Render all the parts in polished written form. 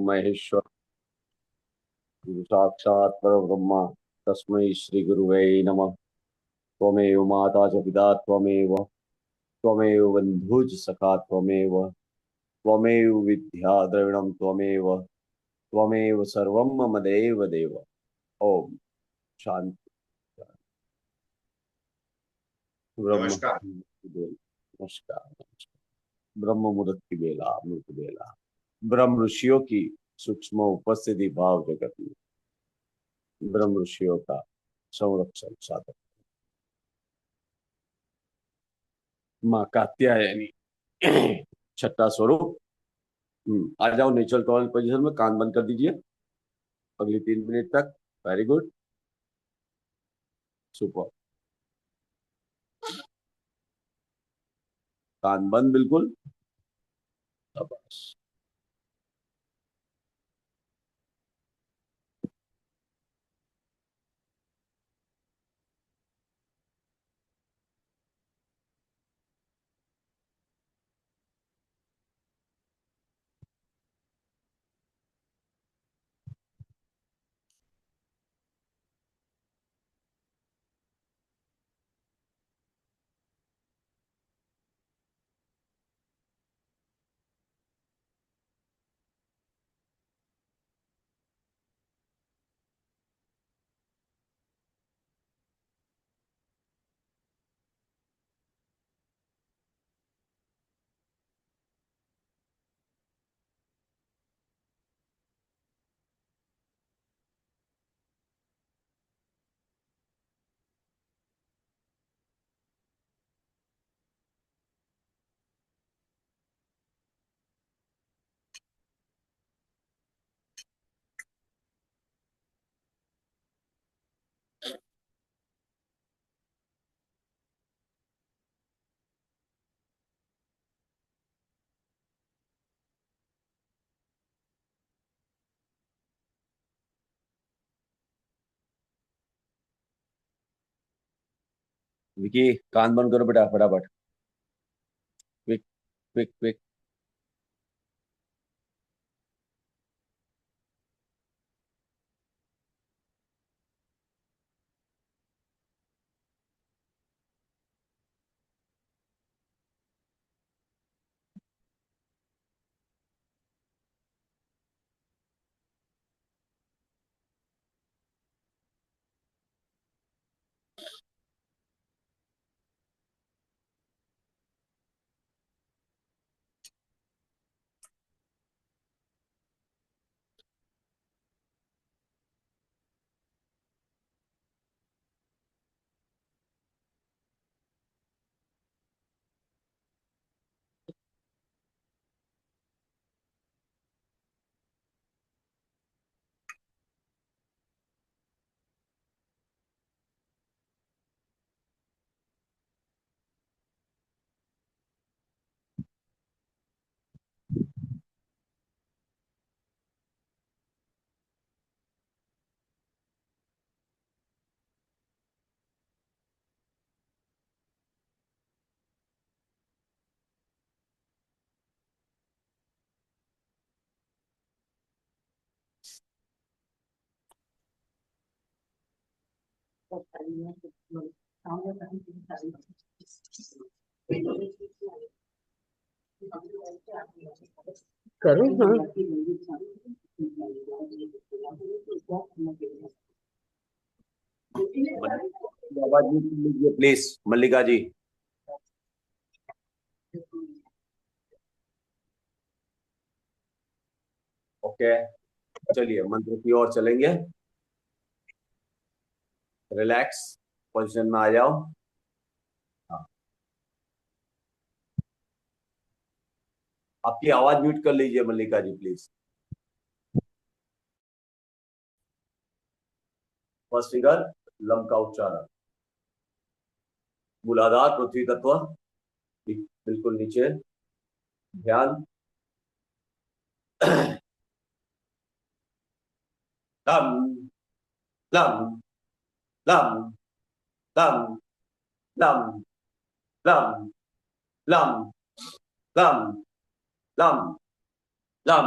महेश्वर गुरु साक्षात् परब्रह्म तस्मै श्री गुरुवे नमः। त्वमेव माता च पिता त्वमेव त्वमेव बन्धुज सखा त्वमेव त्वमेव विद्या द्रविणं त्वमेव त्वमेव सर्वं मम देव देव। ओम शांति। ब्रह्म नमस्कार। नमस्कार। ब्रह्म मुहूर्त की बेला, अमृत बेला, ब्रह्म ऋषियों की सूक्ष्म उपस्थिति भाव जगत में ब्रह्म ऋषियों का संरक्षण साधक माँ कात्यायनी छठा स्वरूप। आ जाओ नेचुरल टॉल पोजीशन में, कान बंद कर दीजिए अगली 3 मिनट तक। Very good, super. कान बंद बिल्कुल। बस विकी, कान बंद करो बेटा फटाफट। Quick quick quick. करो हाँ। आवाज म्यूट कर लीजिए प्लीज मल्लिका जी। ओके, चलिए मंत्र की ओर चलेंगे। रिलैक्स पोजीशन में आ जाओ। हाँ, आपकी आवाज म्यूट कर लीजिए मल्लिका जी प्लीज। फर्स्ट फिगर लम का उच्चारण। मूलाधार पृथ्वी तत्व बिल्कुल नीचे। ध्यान। Lump lump lump lump lump lump lump lump lump lump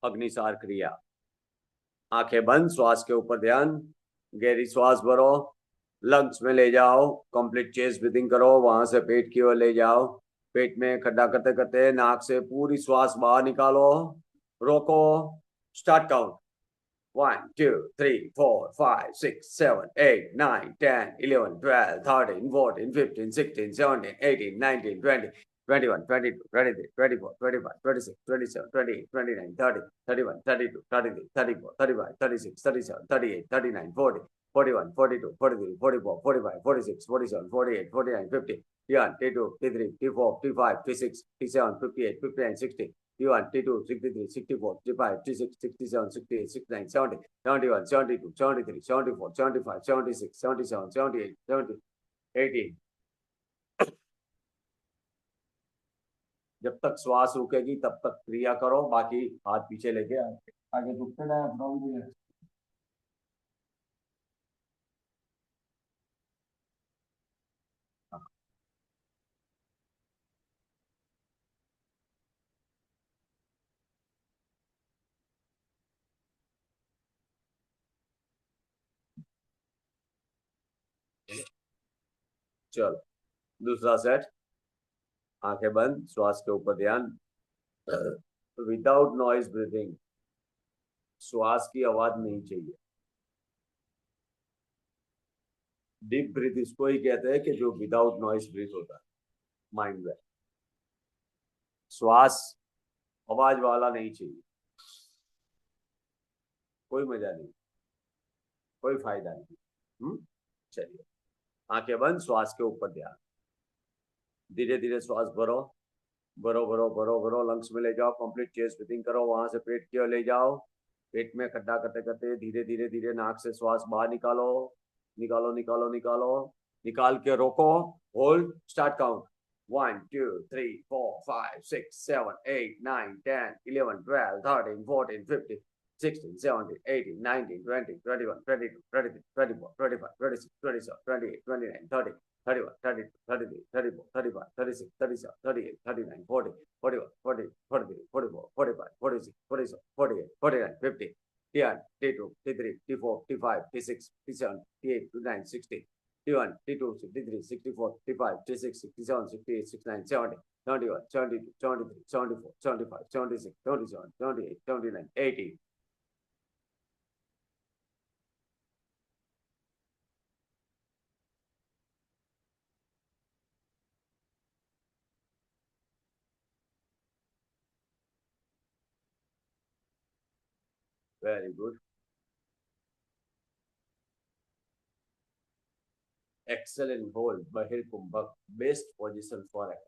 Agnisar क्रिया। आंखें बंद, श्वास के ऊपर ध्यान, गहरी श्वास भरो, लंग्स में ले जाओ, कंप्लीट चेस्ट ब्रीथिंग करो, वहां से पेट की ओर ले जाओ, पेट में खड्डा करते करते नाक से पूरी श्वास बाहर निकालो, रोको, स्टार्ट काउंट 1 2 3 4 5 6 7 8 9 10 11 12 13 14 15 16 17 18 19 20 21 22 23 24 25 26 27 28 29 30 31 32 33 34 35 36 37 38 39 40 41 42 43 44 45 46 47 48 49 50 51 52 53 54 55 56 57 58 59 60 61, 62, 63, 64, 65, 66, 67, 68, 69, 70, 71, 72, 73, 74, 75, 76, 77, 78, 70, 80। जब तक श्वास रुकेगी तब तक क्रिया करो, बाकी हाथ पीछे लेके आगे आगे झुकते जाए। चलो दूसरा सेट। आंखें बंद, श्वास के ऊपर ध्यान, विदाउट नॉइज ब्रीथिंग। श्वास की आवाज नहीं चाहिए। डीप ब्रीथ इसको ही कहते हैं कि जो विदाउट नॉइज ब्रीथ होता है माइंड में। श्वास आवाज वाला नहीं चाहिए, कोई मजा नहीं, कोई फायदा नहीं। चलिए, आंखें बंद, श्वास के ऊपर ध्यान, धीरे धीरे श्वास भरो, भरो भरो भरो भरो, लंग्स में ले जाओ, कंप्लीट चेस्ट ब्रीथिंग करो, वहां से पेट की ओर ले जाओ, पेट में खड्डा करते करते धीरे धीरे धीरे नाक से श्वास बाहर निकालो, निकालो निकालो निकालो, निकाल के रोको, hold, start count 1 2 3 4 5 6 7 8 9 10 11 12 13 14 15 16 17 18 19 20 21 22 23 24 25 26 27 28 29 30 31, 32, 33, 34, 35, 36, 37, 38, 39, 40, 41, 40, 43, 44, 45, 46, 47, 48, 49, 50, 51, 52, 53, 54, 55, 56, 57, 58, 59, 60, 61, 62, 63, 64, 65, 66, 67, 68, 69, 70, 71, 72, 73, 74, 75, 76, 77, 78, 79, 80. Very good. Excellent hold, Bahir Kumbhak. Best position for it.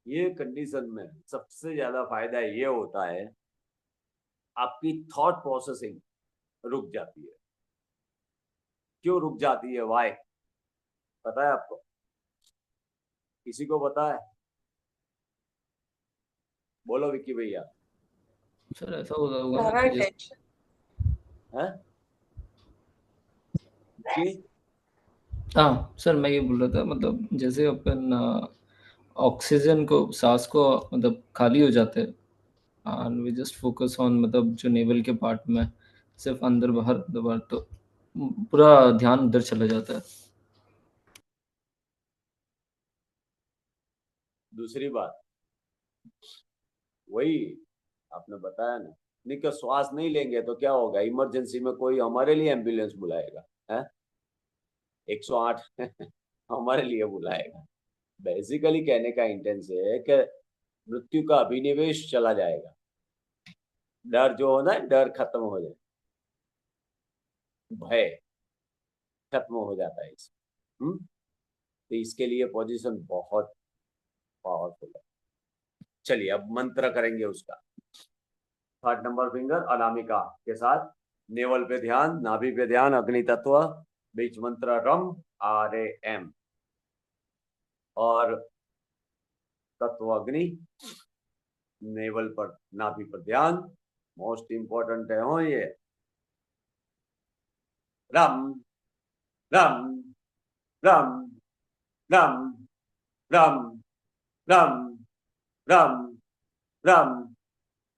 ये कंडीशन में सबसे ज्यादा फायदा ये होता है, आपकी थॉट प्रोसेसिंग रुक जाती है। क्यों रुक जाती है, वाई पता है आपको? किसी को पता है? बोलो विक्की भैया। सर ऐसा होगा ना सारा कि जैसे टेंशन। हैं कि हाँ सर, मैं ये बोल रहा था, मतलब जैसे अपन ऑक्सीजन को, सांस को, मतलब खाली हो जाते हैं and we just focus on, मतलब जो नेवल के पार्ट में सिर्फ अंदर बाहर बाहर, तो पूरा ध्यान उधर चला जाता है। दूसरी बात वही आपने बताया ना, नहीं कि श्वास नहीं लेंगे तो क्या होगा, इमरजेंसी में कोई हमारे लिए एम्बुलेंस बुलाएगा है, 108 हमारे लिए बुलाएगा। बेसिकली कहने का इंटेंस है कि मृत्यु का अभिनिवेश चला जाएगा, डर जो होना है डर खत्म हो जाए, भय खत्म हो जाता है इसमें। तो इसके लिए पोजीशन बहुत पावरफुल है। चलिए अब मंत्र करेंगे उसका। थर्ड नंबर फिंगर अनामिका के साथ, नेवल पे ध्यान, नाभि पे ध्यान, अग्नि तत्व, बीच मंत्र रम आर ए एम, और तत्व अग्नि, नेवल पर नाभि पर ध्यान, मोस्ट इंपॉर्टेंट है हो ये, रम रम रम रम रम रम रम रम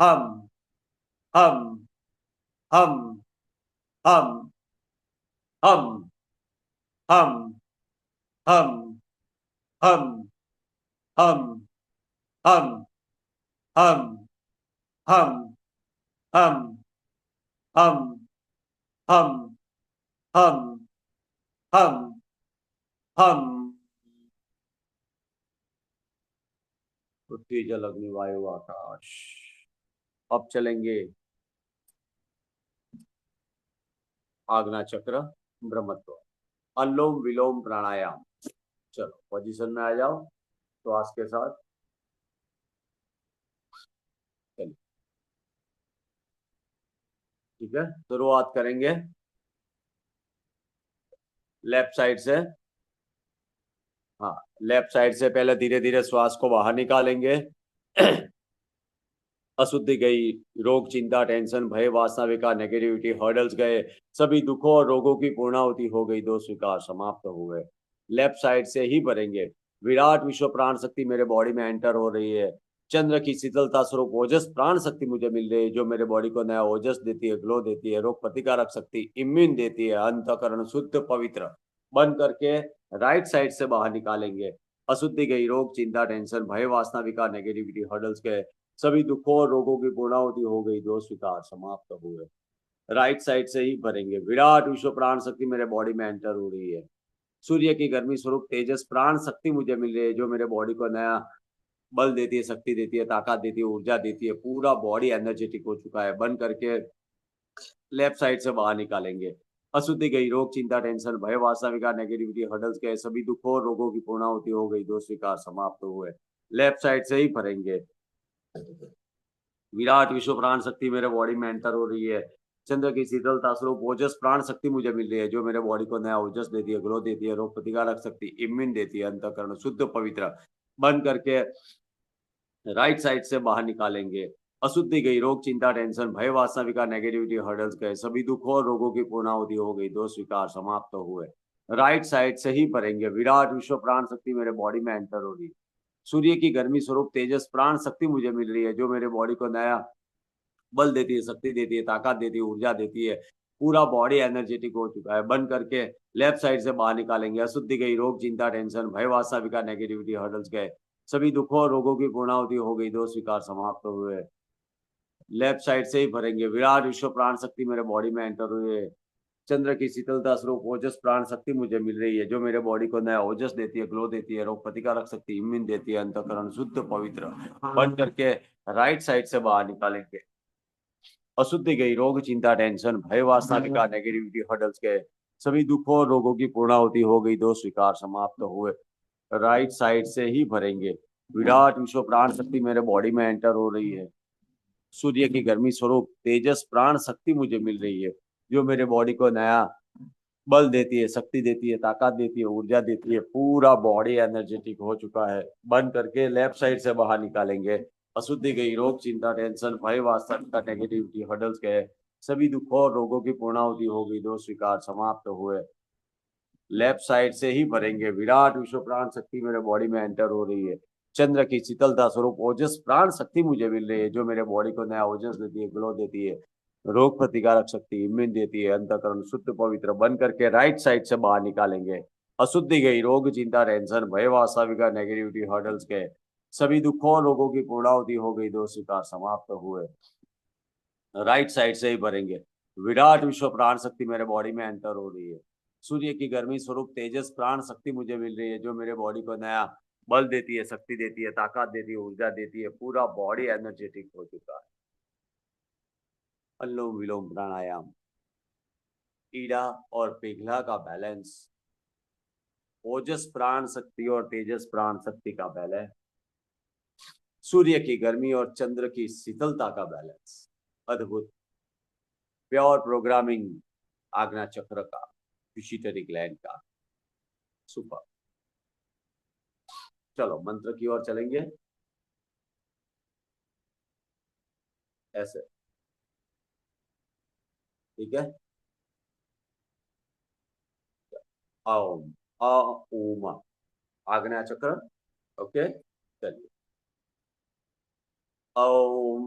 हम हम हम हम हम हम हम हम हम हम हम हम हम हम हम हम हम हम। पृथ्वी जल अग्नि वायु आकाश। अब चलेंगे आज्ञा चक्र, ब्रह्मत्व, अनुलोम विलोम प्राणायाम। चलो पोजीशन में आ जाओ श्वास के साथ। चलिए ठीक है, शुरुआत करेंगे लेफ्ट साइड से। हाँ, लेफ्ट साइड से पहले धीरे धीरे श्वास को बाहर निकालेंगे। अशुद्धि गई, रोग चिंता टेंशन भय वासना विकार नेगेटिविटी हर्डल्स गए, सभी दुखों और रोगों की पूर्णाहुति हो गई, दोष विकार समाप्त हो गए। लेफ्ट साइड से ही भरेंगे। विराट विश्व प्राण शक्ति मेरे बॉडी में एंटर हो रही है। चंद्र की शीतलता स्वरूप ओजस प्राण शक्ति मुझे मिल रही है, जो मेरे बॉडी को नया ओजस देती है, ग्लो देती है, रोग प्रतिकारक शक्ति इम्यून देती है, अंतःकरण शुद्ध पवित्र। बंद करके राइट साइड से बाहर निकालेंगे। अशुद्धि गई, रोग चिंता टेंशन भय वासना विकार नेगेटिविटी हर्डल्स गए, सभी दुखों और रोगों की पूर्णाहुति हो गई, दोष विकार समाप्त हुए। राइट साइड से ही भरेंगे। विराट विश्व प्राण शक्ति मेरे बॉडी में एंटर हो रही है। सूर्य की गर्मी स्वरूप तेजस प्राण शक्ति मुझे मिल रही है, जो मेरे बॉडी को नया बल देती है, शक्ति देती है, ताकत देती है, ऊर्जा देती है, पूरा बॉडी एनर्जेटिक हो चुका है। बंद करके लेफ्ट साइड से बाहर निकालेंगे। अशुद्धि गई, रोग चिंता टेंशन भय वासना विकार नेगेटिविटी हर्डल्स गए, सभी दुखों और रोगों की पूर्णाहुति हो गई, दोष विकार समाप्त हुए। लेफ्ट साइड से ही भरेंगे। विराट विश्व प्राण शक्ति मेरे बॉडी में एंटर हो रही है। चंद्र की शीतलता स्वरूप ओजस प्राण शक्ति मुझे मिल रही है, जो मेरे बॉडी को नया ओजस देती है, ग्लो देती है, रोग प्रतिकारक शक्ति इम्यून देती है, अंतःकरण शुद्ध पवित्र। बंद करके राइट साइड से बाहर निकालेंगे। अशुद्धि गई, रोग चिंता टेंशन भय वासना विकार नेगेटिविटी हर्डल्स गए, सभी दुखों और रोगों की पूर्णाहुति हो गई, दोष विकार समाप्त हुए। राइट साइड से ही भरेंगे। विराट विश्व प्राण शक्ति मेरे बॉडी में एंटर हो रही है। सूर्य की गर्मी स्वरूप तेजस प्राण शक्ति मुझे मिल रही है, जो मेरे बॉडी को नया बल देती है, शक्ति देती है, ताकत देती है, ऊर्जा देती है, पूरा बॉडी एनर्जेटिक हो चुका है। बंद करके लेफ्ट साइड से बाहर निकालेंगे। अशुद्धि गई, रोग चिंता टेंशन भय वासना विकार नेगेटिविटी हर्डल्स गए, सभी दुखों और रोगों की पूर्णाहुति हो गई, दोष विकार समाप्त हुए। लेफ्ट साइड से ही भरेंगे। विराट विश्व प्राण शक्ति मेरे बॉडी में एंटर हुए है। चंद्र की शीतलता स्वरूप ओजस प्राण शक्ति मुझे मिल रही है, जो मेरे बॉडी को नया ओजस देती है, ग्लो देती है, रोग प्रतिकारक शक्ति इम्यून देती है, अंतःकरण शुद्ध पवित्र। बंद करके राइट साइड से बाहर निकालेंगे। अशुद्धि गई, रोग चिंता टेंशन भय वासना विकार नेगेटिविटी हर्डल्स गए, सभी दुखों और रोगों की पूर्णाहुति हो गई, दोष विकार समाप्त हुए। राइट साइड से ही भरेंगे। विराट विश्व प्राण शक्ति मेरे बॉडी में एंटर हो रही है। सूर्य की गर्मी स्वरूप तेजस प्राण शक्ति मुझे मिल रही है, जो मेरे बॉडी को नया बल देती है, शक्ति देती है, ताकत देती है, ऊर्जा देती है, पूरा बॉडी एनर्जेटिक हो चुका है। बंद करके लेफ्ट साइड से बाहर निकालेंगे। अशुद्धि गई, रोग चिंता टेंशन भय वासना नेगेटिविटी हर्डल्स गए, सभी दुखों और रोगों की पूर्णाहुति हो गई, दोष विकार समाप्त हुए। लेफ्ट साइड से ही भरेंगे। विराट विश्व प्राण शक्ति मेरे बॉडी में एंटर हो रही है। चंद्र की शीतलता स्वरूप ओजस प्राण शक्ति मुझे मिल रही है, जो मेरे बॉडी को नया ओजस देती है, ग्लो देती है, रोग प्रतिकारक शक्ति इम्यून देती है, अंतःकरण शुद्ध पवित्र। बन करके राइट साइड से बाहर निकालेंगे। अशुद्धि गई, रोग चिंता टेंशन भय वासना विकार नेगेटिविटी हर्डल्स गए, सभी दुखों और रोगों की पूर्णाहुति हो गई, दोष विकार समाप्त हुए। राइट साइड से ही भरेंगे। विराट विश्व प्राण शक्ति मेरे बॉडी में एंटर हो रही है। सूर्य की गर्मी स्वरूप तेजस प्राण शक्ति मुझे मिल रही है, जो मेरे बॉडी को नया बल देती है, शक्ति देती है, ताकत देती है, ऊर्जा देती है, पूरा बॉडी एनर्जेटिक हो चुका है। अनुलोम विलोम प्राणायाम। ईड़ा और पिघला का बैलेंस, ओजस प्राण शक्ति और तेजस प्राण शक्ति का बैलेंस, सूर्य की गर्मी और चंद्र की शीतलता का बैलेंस, अद्भुत प्योर प्रोग्रामिंग आज्ञा चक्र का, पिट्यूटरी ग्लैंड का, सुपर। चलो मंत्र की ओर चलेंगे। ऐसे, ठीक है। ओम अ ओम आज्ञा चक्र। ओके, चलिए। ओम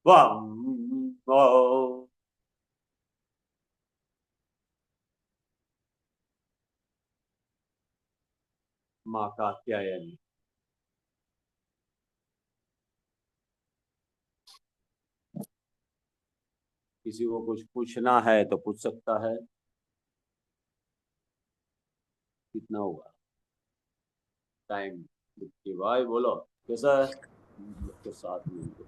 वम माँ कात्यायनी। किसी को कुछ पूछना है तो पूछ सकता है। कितना हुआ टाइम? भाई बोलो कैसा है? तो 7 मिनट।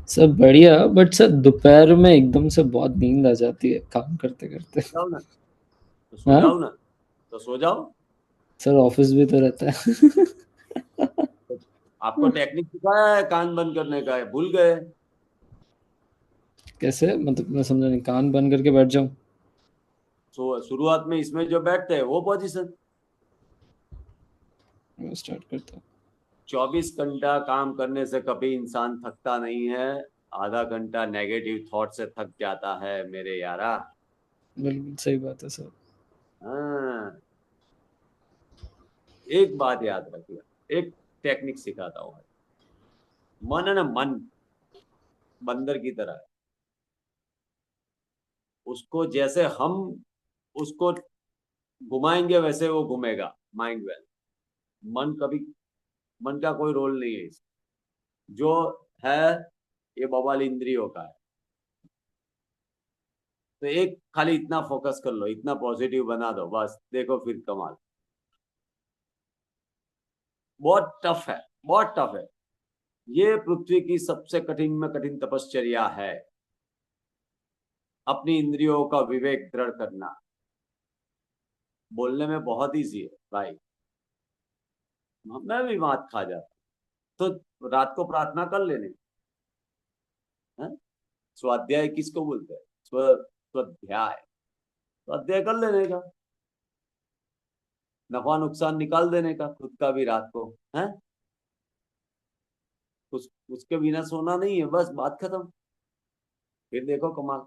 सब बढ़िया, बट सर दोपहर में एकदम से बहुत नींद आ जाती है काम करते करते। जाओ ना तो सो हाँ जाओ ना, तो सो जाओ। सर, ऑफिस भी तो रहता है। आपको टेक्निक सिखाया है कान बंद करने का, है भूल गए? कैसे, मतलब मैं समझा नहीं, कान बंद करके बैठ जाऊं? सो शुरुआत में इसमें जो बैठते हैं वो पोजीशन। मैं स्टार्ट करता हूँ। 24 घंटा काम करने से कभी इंसान थकता नहीं है, आधा घंटा नेगेटिव थॉट से थक जाता है मेरे यारा। बिल्कुल सही बात है सर। हाँ, एक बात याद रखिए, एक टेक्निक सिखाता हूँ। मन है ना, मन बंदर की तरह है। उसको जैसे हम उसको घुमाएंगे वैसे वो घूमेगा। माइंड वेल, मन कभी, मन का कोई रोल नहीं है इसमें। जो है ये बवाल इंद्रियों का है। तो एक खाली इतना फोकस कर लो, इतना पॉजिटिव बना दो, बस देखो फिर कमाल। बहुत टफ है, बहुत टफ है। ये पृथ्वी की सबसे कठिन में कठिन तपश्चर्या है, अपनी इंद्रियों का विवेक दृढ़ करना। बोलने में बहुत इजी है भाई, मैं भी मात खा जाता। तो रात को प्रार्थना कर लेने। हैं? स्वाध्याय किसको बोलते हैं? स्वाध्याय, स्वाध्याय कर लेने का, नफा नुकसान निकाल देने का खुद का भी रात को है। उसके बिना सोना नहीं है, बस बात खत्म। फिर देखो कमाल।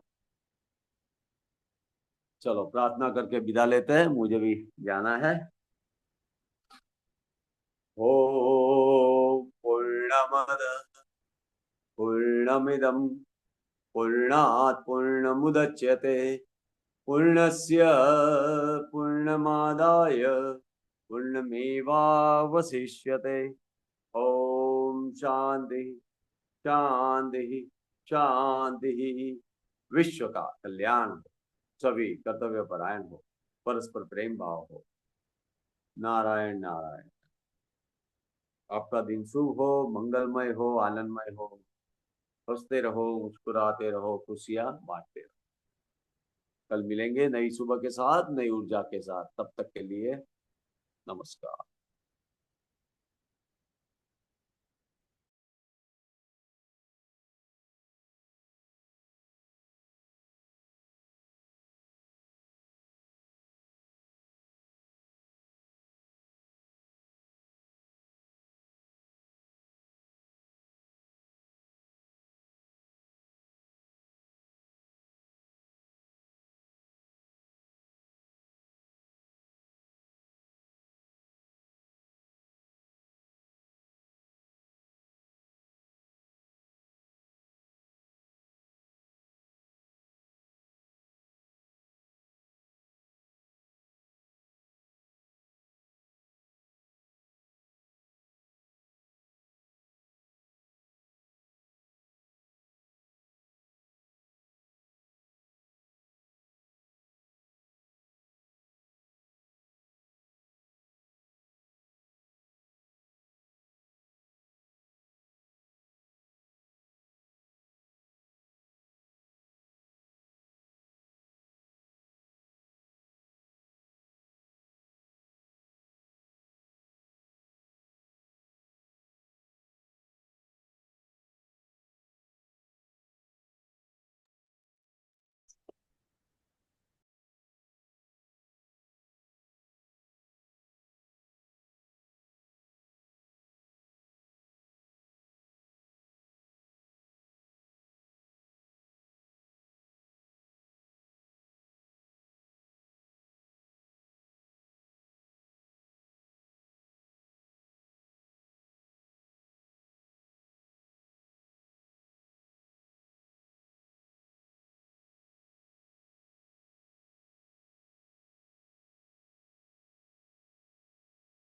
चलो प्रार्थना करके विदा लेते हैं, मुझे भी जाना है। ओ पूर्णमद पूर्णमिदम पूर्णात् पूर्णमुदच्यते पूर्णस्य पूर्णमादाय पूर्णमेवावशिष्यते। ओम शांति शांति शांति। विश्व का कल्याण हो, सभी कर्तव्य परायण हो, परस्पर प्रेम भाव हो। नारायण नारायण। आपका दिन शुभ हो, मंगलमय हो, आनंदमय हो। हंसते रहो, मुस्कुराते रहो, खुशियां बांटते रहो। कल मिलेंगे नई सुबह के साथ, नई ऊर्जा के साथ। तब तक के लिए नमस्कार।